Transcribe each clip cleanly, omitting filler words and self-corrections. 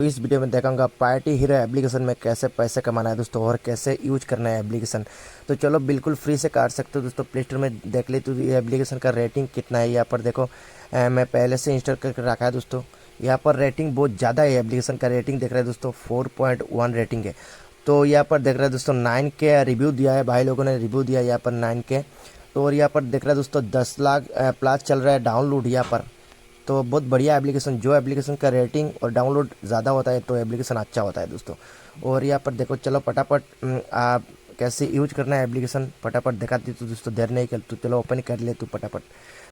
तो इस वीडियो में दिखाऊंगा पार्टी हीरो एप्लीकेशन में कैसे पैसे कमाना है दोस्तों और कैसे यूज करना है एप्लीकेशन। तो चलो बिल्कुल फ्री से काट सकते हो दोस्तों। प्ले स्टोर में देख ले तो ये एप्लीकेशन का रेटिंग कितना है। यहाँ पर देखो मैं पहले से इंस्टॉल करके रखा है दोस्तों। यहाँ पर रेटिंग बहुत ज़्यादा है। एप्लीकेशन का रेटिंग देख रहे हैं दोस्तों 4.1 रेटिंग है। तो यहाँ पर देख रहे हैं दोस्तों 9K रिव्यू दिया है, भाई लोगों ने रिव्यू दिया है यहाँ पर 9K। तो और यहाँ पर देख रहे हैं दोस्तों 10 लाख प्लस चल रहा है डाउनलोड यहाँ पर। तो बहुत बढ़िया एप्लीकेशन, जो एप्लीकेशन का रेटिंग और डाउनलोड ज़्यादा होता है तो एप्लीकेशन अच्छा होता है दोस्तों। और यहाँ पर देखो चलो फटाफट आप कैसे यूज करना है एप्लीकेशन फटाफट दिखाती तो दोस्तों, देर नहीं कर तो चलो ओपन कर ले तू फटाफट।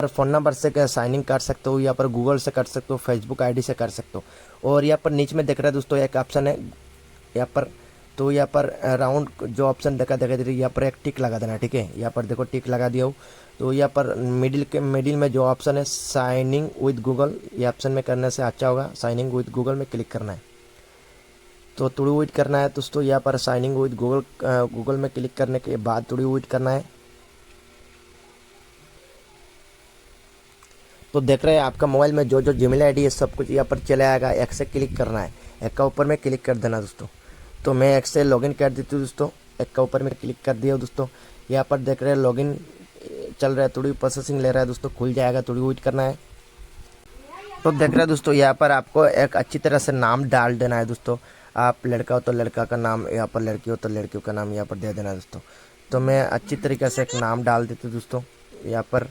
और फ़ोन नंबर से क्या साइन इन कर सकते हो, यहाँ पर गूगल से कर सकते हो, फेसबुक आईडी से कर सकते हो। और यहाँ पर नीचे में दिख रहा है दोस्तों एक ऑप्शन है यहाँ पर। तो यहाँ पर राउंड जो ऑप्शन देखा दे रही है यहाँ पर एक टिक लगा देना, ठीक है। यहाँ पर देखो टिक लगा दिया हो। तो यहाँ पर मिडिल में जो ऑप्शन है साइनिंग विद गूगल, ये ऑप्शन में करने से अच्छा होगा। साइनिंग विद गूगल में क्लिक करना है, तो थोड़ी वेट करना है दोस्तों। यहाँ पर साइनिंग विद गूगल में क्लिक करने के बाद थोड़ी वेट करना है। तो देख रहे हैं आपका मोबाइल में जो जो जीमेल आईडी है सब कुछ यहाँ पर चले आएगा। एक से क्लिक करना है, एक का ऊपर में क्लिक कर देना दोस्तों। तो मैं एक से लॉगिन कर देती हूँ दोस्तों, एक का ऊपर में क्लिक कर दिया दोस्तों। यहाँ पर देख रहे हैं लॉगिन चल रहा है, थोड़ी प्रोसेसिंग ले रहा है दोस्तों, खुल जाएगा, थोड़ी वेट करना है। तो देख रहे हैं दोस्तों यहाँ पर आपको एक अच्छी तरह से नाम डाल देना है दोस्तों। आप लड़का हो तो लड़का का नाम, यहाँ पर लड़की हो तो लड़कियों का नाम यहाँ पर दे देना है दोस्तों। तो मैं अच्छी तरीके से एक नाम डाल देती हूँ दोस्तों। यहाँ पर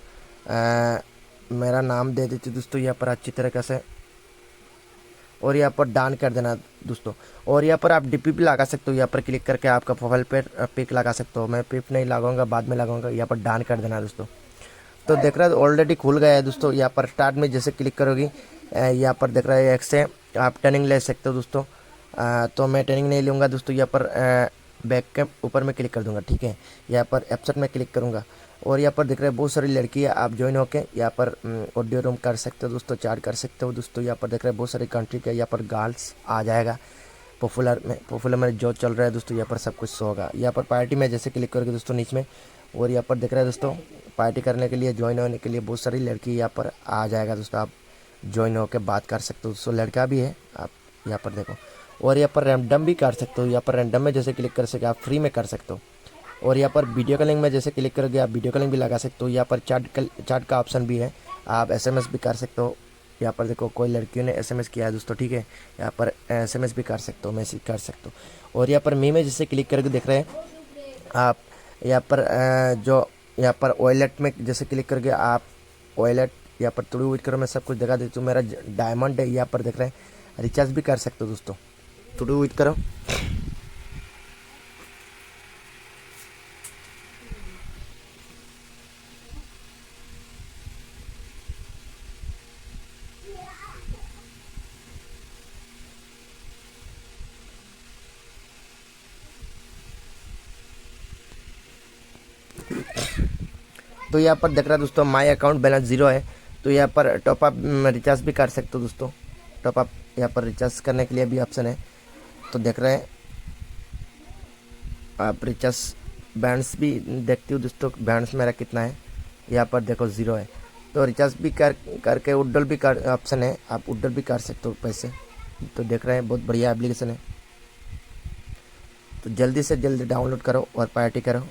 मेरा नाम दे देती हूँ दोस्तों यहाँ पर अच्छी तरीके से। और यहाँ पर डान कर देना दोस्तों। और यहाँ पर आप डीपी भी लगा सकते हो, यहाँ पर क्लिक करके आपका प्रोफाइल पे पिक लगा सकते हो। मैं पिक नहीं लगाऊंगा, बाद में लगाऊंगा। यहाँ पर डान कर देना दोस्तों। तो देख रहा है ऑलरेडी खुल गया है दोस्तों। यहाँ पर स्टार्ट में जैसे क्लिक करोगी यहाँ पर देख रहा है एक से आप ट्रेनिंग ले सकते हो दोस्तों। तो मैं ट्रेनिंग नहीं लूँगा दोस्तों। यहाँ पर बैक के ऊपर में क्लिक कर दूंगा, ठीक है। यहाँ पर एप्सट में क्लिक करूँगा। और यहाँ पर देख रहे हैं बहुत सारी लड़कियाँ आप ज्वाइन होके यहाँ पर ऑडियो रूम कर सकते हो दोस्तों, चैट कर सकते हो दोस्तों। यहाँ पर देख रहे हैं बहुत सारी कंट्री के यहाँ पर गर्ल्स आ जाएगा। पॉपुलर में जो चल रहा है दोस्तों यहाँ पर सब कुछ शो होगा। यहाँ पर पार्टी में जैसे क्लिक करोगे दोस्तों नीचे में, और यहाँ पर देख रहे हैं दोस्तों पार्टी करने के लिए ज्वाइन होने के लिए बहुत सारी लड़की यहाँ पर आ जाएगा दोस्तों। आप ज्वाइन होकर बात कर सकते हो दोस्तों, लड़का भी है आप यहाँ पर देखो। और यहाँ पर रैंडम भी कर सकते हो। यहाँ पर रैंडम में जैसे क्लिक कर सके आप फ्री में कर सकते हो। और यहाँ पर वीडियो कॉलिंग में जैसे क्लिक करोगे आप वीडियो कॉलिंग भी लगा सकते हो। यहाँ पर चैट का ऑप्शन भी है, आप एसएमएस भी कर सकते हो। यहाँ पर देखो कोई लड़कियों ने एसएमएस किया है दोस्तों, ठीक है। यहाँ पर एसएमएस भी कर सकते हो, मैसेज कर सकते हो। और यहाँ पर मी में जैसे क्लिक करके देख रहे हैं आप यहाँ पर जो यहाँ पर वॉलेट में जैसे क्लिक करके आप वॉलेट यहाँ पर थोड़ी वेट करो, मैं सब कुछ दिखा देती हूँ। मेरा डायमंड है, यहाँ पर देख रहे हैं रिचार्ज भी कर सकते हो दोस्तों, थोड़ी वेट करो। तो यहाँ पर देख रहा है दोस्तों माई अकाउंट बैलेंस 0 है। तो यहाँ पर टॉपअप रिचार्ज भी कर सकते हो दोस्तों। टॉपअप यहाँ पर रिचार्ज करने के लिए भी ऑप्शन है। तो देख रहे हैं आप रिचार्ज बैंड्स भी देखती हो दोस्तों, बैंड्स मेरा कितना है। यहाँ पर देखो 0 है। तो रिचार्ज भी करके उड्डल भी कर ऑप्शन है, आप उड्डल भी कर सकते हो पैसे। तो देख रहे हैं बहुत बढ़िया एप्लीकेशन है। तो जल्दी से जल्दी डाउनलोड करो और पार्टी करो।